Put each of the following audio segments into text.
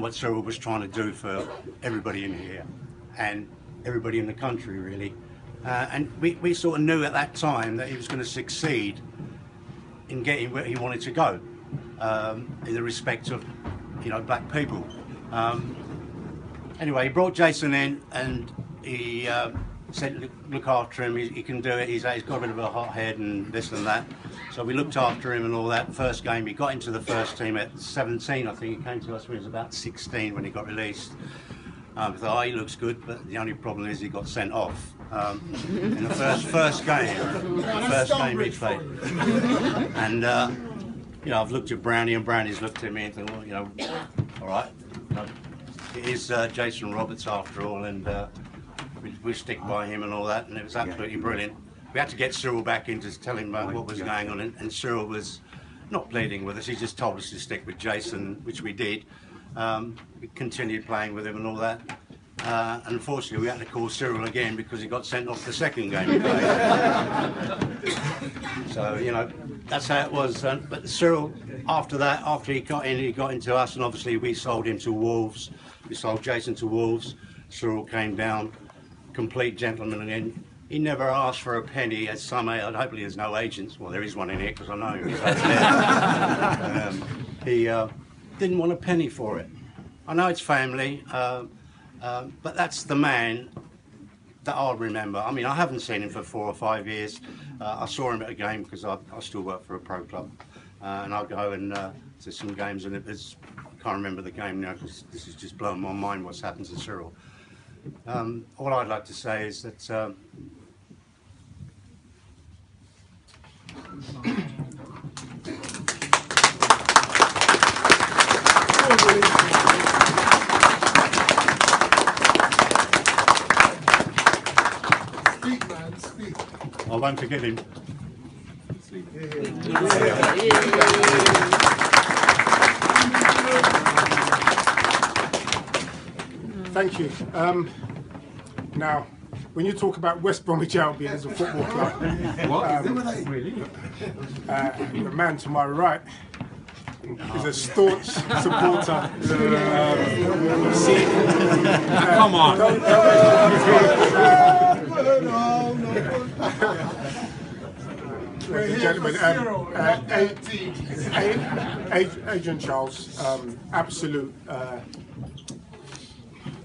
what Cyrille was trying to do for everybody in here and everybody in the country, really. And we sort of knew at that time that he was going to succeed in getting where he wanted to go, in the respect of, you know, black people. Anyway, he brought Jason in and he said, look after him, he can do it, he's got a bit of a hot head and this and that. So we looked after him and all that. First game, he got into the first team at 17, I think. He came to us when he was about 16 when he got released. We thought, oh, he looks good, but the only problem is he got sent off in the first game he played. And, you know, I've looked at Brownie and Brownie's looked at me and thought, well, you know, all right, it is Jason Roberts after all, and we stick by him and all that, and it was absolutely brilliant. We had to get Cyrille back in to tell him what was going on, and Cyrille was not pleading with us. He just told us to stick with Jason, which we did. We continued playing with him and all that. And unfortunately, we had to call Cyrille again because he got sent off the second game he played. So, you know, that's how it was. But Cyrille, after that, after he got into us, and obviously we sold him to Wolves. We sold Jason to Wolves. Cyrille came down, complete gentleman again. He never asked for a penny, as some, hopefully there's no agents. Well, there is one in here because I know him. He didn't want a penny for it. I know it's family, but that's the man that I'll remember. I mean, I haven't seen him for 4 or 5 years. I saw him at a game because I still work for a pro club. And I'll go and to some games, and I can't remember the game now because this is just blowing my mind what's happened to Cyrille. All I'd like to say is that Speak, man, speak. I won't forget him. Thank you. Now, when you talk about West Bromwich Albion as a football club, the man to my right is a staunch supporter. Come on. Gentlemen, Adrian Charles, absolute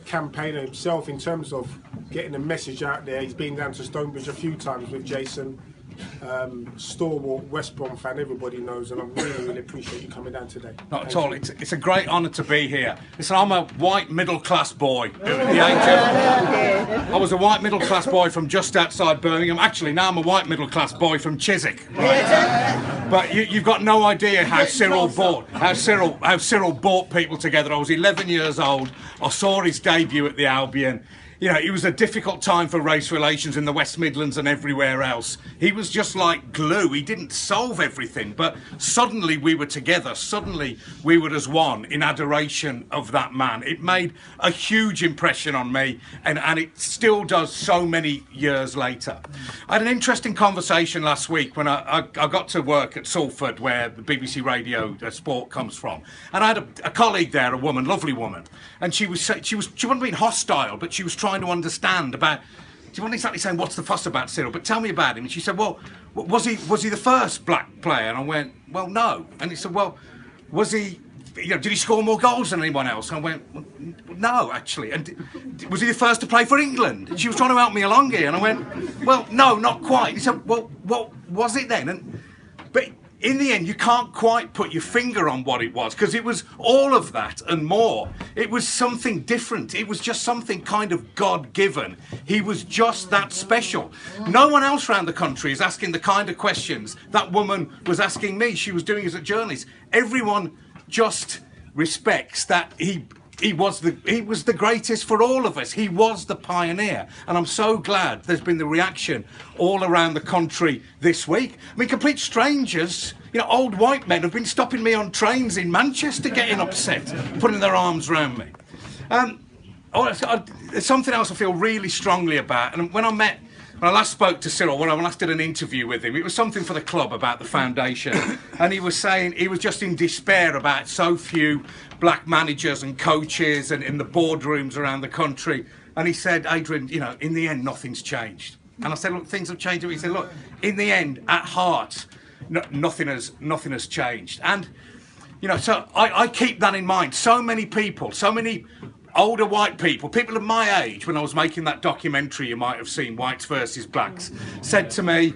campaigner himself in terms of getting a message out there. He's been down to Stonebridge a few times with Jason. Stalwart West Brom fan, everybody knows, and I really appreciate you coming down today. Not at all. It's a great honour to be here. Listen, I'm a white middle-class boy. I was a white middle-class boy from just outside Birmingham. Actually, now I'm a white middle-class boy from Chiswick. Right? But you've got no idea how Cyrille brought people together. I was 11 years old. I saw his debut at the Albion. You know, it was a difficult time for race relations in the West Midlands and everywhere else. He was just like glue. He didn't solve everything, but suddenly we were together. Suddenly we were as one in adoration of that man. It made a huge impression on me, and it still does so many years later. I had an interesting conversation last week when I got to work at Salford, where the BBC Radio Sport comes from. And I had a colleague there, a woman, lovely woman, and she wasn't being hostile, but she was trying to understand about. She wasn't exactly saying what's the fuss about Cyrille, but tell me about him. And she said, well, was he the first black player? And I went, well, no. And he said, well, was he? You know, did he score more goals than anyone else? And I went, well, no, actually. And was he the first to play for England? And she was trying to help me along here, and I went, well, no, not quite. And he said, well, what was it then? But in the end, you can't quite put your finger on what it was, because it was all of that and more. It was something different. It was just something kind of God-given. He was just that special. No one else around the country is asking the kind of questions that woman was asking me. She was doing as a journalist. Everyone just respects that he was the greatest for all of us. He was the pioneer, and I'm so glad there's been the reaction all around the country this week. I mean, complete strangers, you know, old white men have been stopping me on trains in Manchester, getting upset, putting their arms around me. There's something else I feel really strongly about, and when I when I last spoke to Cyrille, when I last did an interview with him, it was something for the club about the foundation, and he was saying he was just in despair about so few black managers and coaches and in the boardrooms around the country. And he said, Adrian, you know, in the end, nothing's changed. And I said, look, things have changed. He said, look, in the end, at heart, nothing has changed. And, you know, so I keep that in mind. So many people, so many older white people of my age, when I was making that documentary you might have seen, Whites versus Blacks, said to me,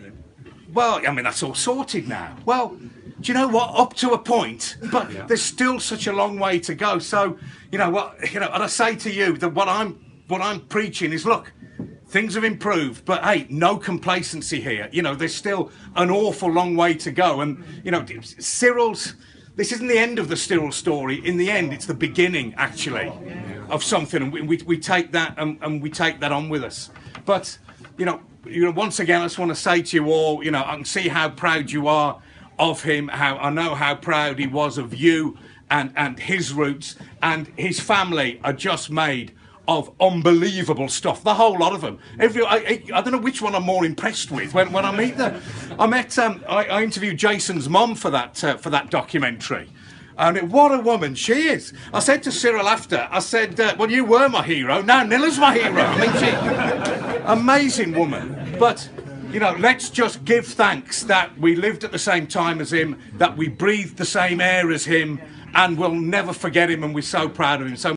well, I mean, that's all sorted now. Well, do you know what? Up to a point, but there's still such a long way to go. So, you know what? You know, and I say to you that what I'm preaching is, look, things have improved, but hey, no complacency here. You know, there's still an awful long way to go. And you know, Cyrille's. This isn't the end of the Cyrille story. In the end, it's the beginning, actually, of something, and we take that and we take that on with us. But you know, once again, I just want to say to you all, you know, I can see how proud you are of him. I know how proud he was of you and his roots, and his family are just made of unbelievable stuff. The whole lot of them. I don't know which one I'm more impressed with when I meet them. I interviewed Jason's mum for that documentary. And what a woman she is. I said to Cyrille after, I said, well, you were my hero, now Nilla's my hero. I mean, she, amazing woman. But, you know, let's just give thanks that we lived at the same time as him, that we breathed the same air as him, and we'll never forget him, and we're so proud of him. So